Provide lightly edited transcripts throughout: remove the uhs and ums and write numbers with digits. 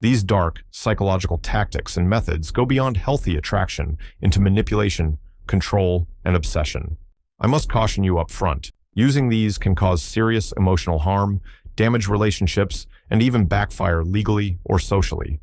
These dark, psychological tactics and methods go beyond healthy attraction into manipulation, control, and obsession. I must caution you up front. Using these can cause serious emotional harm, damage relationships, and even backfire legally or socially.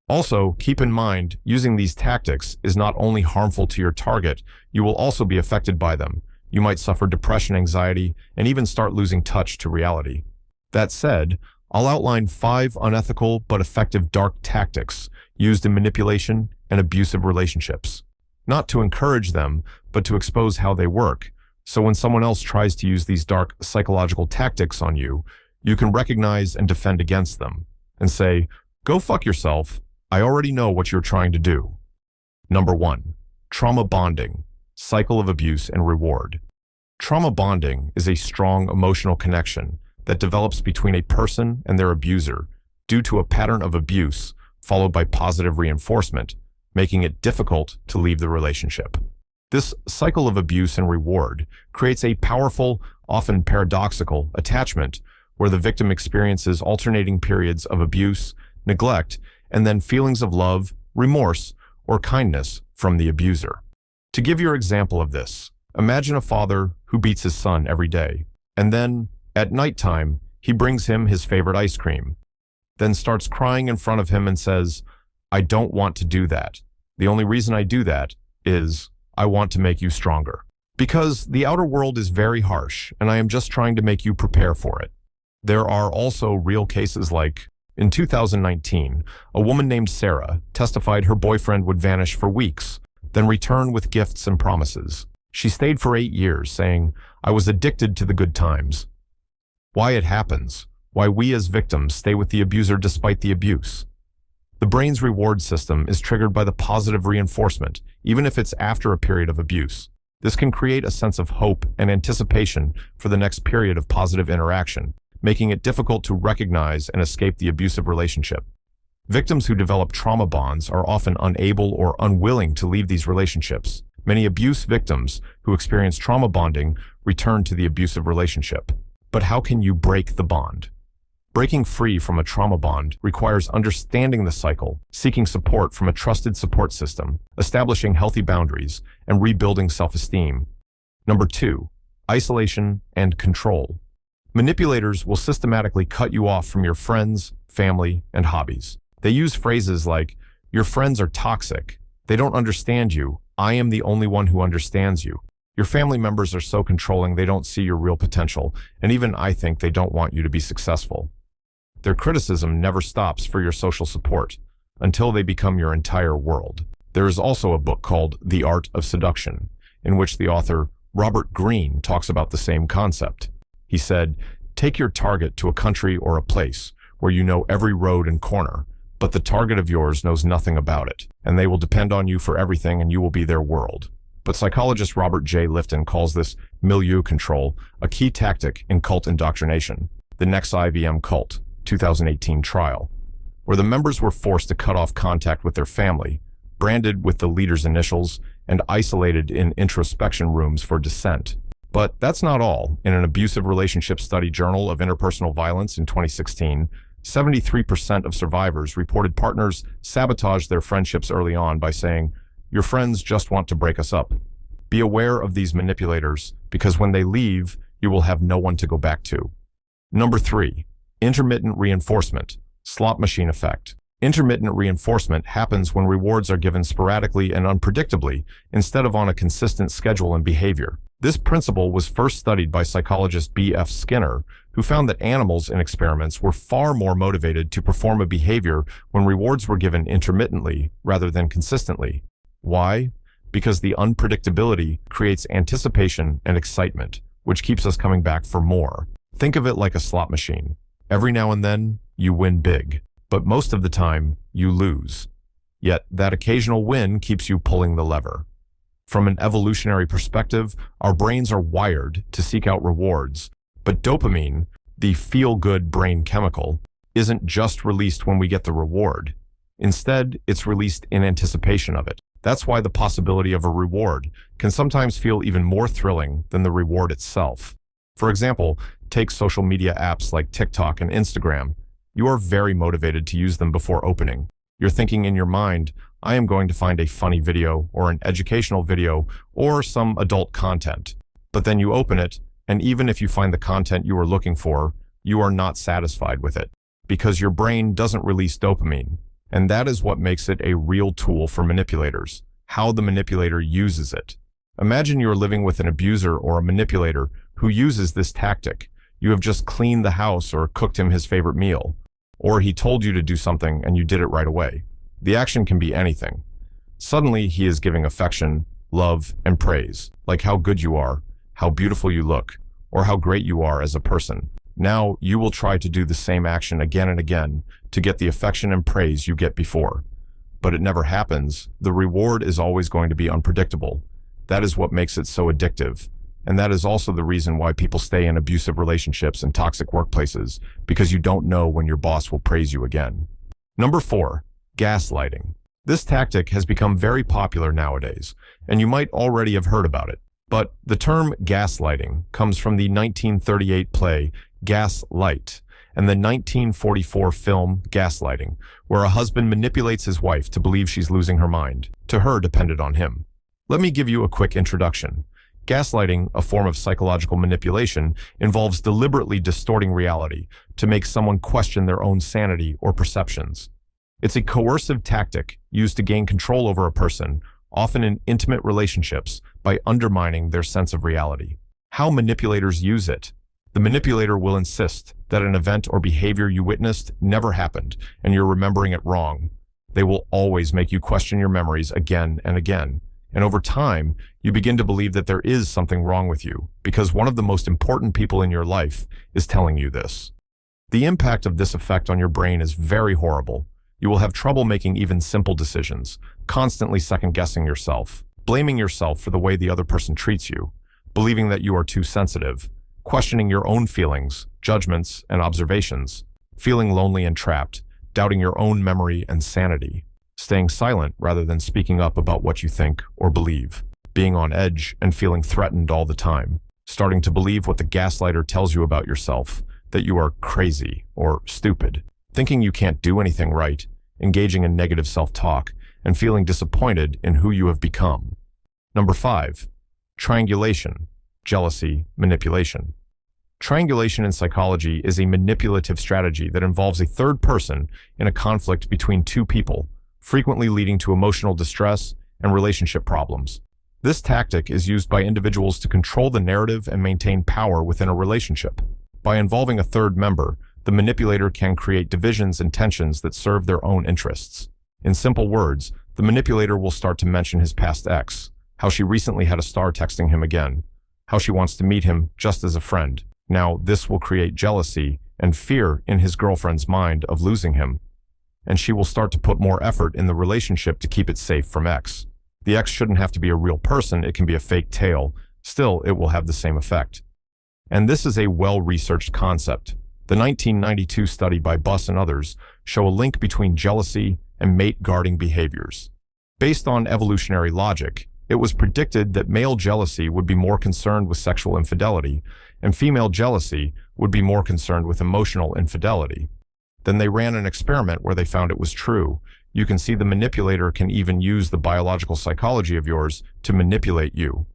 Also, keep in mind, using these tactics is not only harmful to your target, you will also be affected by them. You might suffer depression, anxiety, and even start losing touch to reality. That said, I'll outline 5 unethical but effective dark tactics used in manipulation and abusive relationships. Not to encourage them, but to expose how they work. So when someone else tries to use these dark psychological tactics on you, you can recognize and defend against them and say, "Go fuck yourself. I already know what you're trying to do." Number 1. Trauma bonding, cycle of abuse and reward. Trauma bonding is a strong emotional connection that develops between a person and their abuser due to a pattern of abuse followed by positive reinforcement, making it difficult to leave the relationship. This cycle of abuse and reward creates a powerful, often paradoxical attachment where the victim experiences alternating periods of abuse, neglect, and then feelings of love, remorse, or kindness from the abuser. To give your example of this, imagine a father who beats his son every day, and then, at nighttime, he brings him his favorite ice cream, then starts crying in front of him and says, "I don't want to do that. The only reason I do that is I want to make you stronger. Because the outer world is very harsh, and I am just trying to make you prepare for it." There are also real cases like, in 2019, a woman named Sarah testified her boyfriend would vanish for weeks, then return with gifts and promises. She stayed for 8 years, saying, "I was addicted to the good times." Why it happens, why we as victims stay with the abuser despite the abuse. The brain's reward system is triggered by the positive reinforcement, even if it's after a period of abuse. This can create a sense of hope and anticipation for the next period of positive interaction, making it difficult to recognize and escape the abusive relationship. Victims who develop trauma bonds are often unable or unwilling to leave these relationships. Many abuse victims who experience trauma bonding return to the abusive relationship. But how can you break the bond? Breaking free from a trauma bond requires understanding the cycle, seeking support from a trusted support system, establishing healthy boundaries, and rebuilding self-esteem. Number 2, isolation and control. Manipulators will systematically cut you off from your friends, family, and hobbies. They use phrases like, "Your friends are toxic. They don't understand you. I am the only one who understands you. Your family members are so controlling they don't see your real potential, and even I think they don't want you to be successful." Their criticism never stops for your social support until they become your entire world. There is also a book called The Art of Seduction, in which the author Robert Greene talks about the same concept. He said, "Take your target to a country or a place where you know every road and corner, but the target of yours knows nothing about it, and they will depend on you for everything and you will be their world." But psychologist Robert J. Lifton calls this milieu control a key tactic in cult indoctrination. The Next IVM Cult, 2018 trial, where the members were forced to cut off contact with their family, branded with the leader's initials, and isolated in introspection rooms for dissent. But that's not all. In an abusive relationship study journal of interpersonal violence in 2016, 73% of survivors reported partners sabotaged their friendships early on by saying, "Your friends just want to break us up." Be aware of these manipulators, because when they leave, you will have no one to go back to. Number 3, intermittent reinforcement, slot machine effect. Intermittent reinforcement happens when rewards are given sporadically and unpredictably instead of on a consistent schedule and behavior. This principle was first studied by psychologist B.F. Skinner, who found that animals in experiments were far more motivated to perform a behavior when rewards were given intermittently rather than consistently. Why? Because the unpredictability creates anticipation and excitement, which keeps us coming back for more. Think of it like a slot machine. Every now and then, you win big, but most of the time, you lose. Yet that occasional win keeps you pulling the lever. From an evolutionary perspective, our brains are wired to seek out rewards, but dopamine, the feel-good brain chemical, isn't just released when we get the reward. Instead, it's released in anticipation of it. That's why the possibility of a reward can sometimes feel even more thrilling than the reward itself. For example, take social media apps like TikTok and Instagram. You are very motivated to use them before opening. You're thinking in your mind, I am going to find a funny video or an educational video or some adult content. But then you open it, and even if you find the content you are looking for, you are not satisfied with it because your brain doesn't release dopamine. And that is what makes it a real tool for manipulators, how the manipulator uses it. Imagine you're living with an abuser or a manipulator who uses this tactic. You have just cleaned the house or cooked him his favorite meal, or he told you to do something and you did it right away. The action can be anything. Suddenly, he is giving affection, love, and praise, like how good you are, how beautiful you look, or how great you are as a person. Now, you will try to do the same action again and again to get the affection and praise you get before. But it never happens. The reward is always going to be unpredictable. That is what makes it so addictive. And that is also the reason why people stay in abusive relationships and toxic workplaces, because you don't know when your boss will praise you again. Number 4, gaslighting. This tactic has become very popular nowadays, and you might already have heard about it. But the term gaslighting comes from the 1938 play Gaslight and the 1944 film Gaslighting, where a husband manipulates his wife to believe she's losing her mind. To her, depended on him. Let me give you a quick introduction. Gaslighting, a form of psychological manipulation, involves deliberately distorting reality to make someone question their own sanity or perceptions. It's a coercive tactic used to gain control over a person, often in intimate relationships, by undermining their sense of reality. How manipulators use it. The manipulator will insist that an event or behavior you witnessed never happened and you're remembering it wrong. They will always make you question your memories again and again. And over time, you begin to believe that there is something wrong with you because one of the most important people in your life is telling you this. The impact of this effect on your brain is very horrible. You will have trouble making even simple decisions, constantly second-guessing yourself, blaming yourself for the way the other person treats you, believing that you are too sensitive, questioning your own feelings, judgments, and observations, feeling lonely and trapped, doubting your own memory and sanity, staying silent rather than speaking up about what you think or believe, being on edge and feeling threatened all the time, starting to believe what the gaslighter tells you about yourself, that you are crazy or stupid, thinking you can't do anything right, engaging in negative self-talk, and feeling disappointed in who you have become. Number 5, triangulation, jealousy, manipulation. Triangulation in psychology is a manipulative strategy that involves a third person in a conflict between two people, frequently leading to emotional distress and relationship problems. This tactic is used by individuals to control the narrative and maintain power within a relationship. By involving a third member, the manipulator can create divisions and tensions that serve their own interests. In simple words, the manipulator will start to mention his past ex, how she recently had a star texting him again, how she wants to meet him just as a friend. Now, this will create jealousy and fear in his girlfriend's mind of losing him, and she will start to put more effort in the relationship to keep it safe from X. The X shouldn't have to be a real person, it can be a fake tale. Still, it will have the same effect. And this is a well-researched concept. The 1992 study by Buss and others show a link between jealousy and mate-guarding behaviors. Based on evolutionary logic, it was predicted that male jealousy would be more concerned with sexual infidelity, and female jealousy would be more concerned with emotional infidelity. Then they ran an experiment where they found it was true. You can see the manipulator can even use the biological psychology of yours to manipulate you.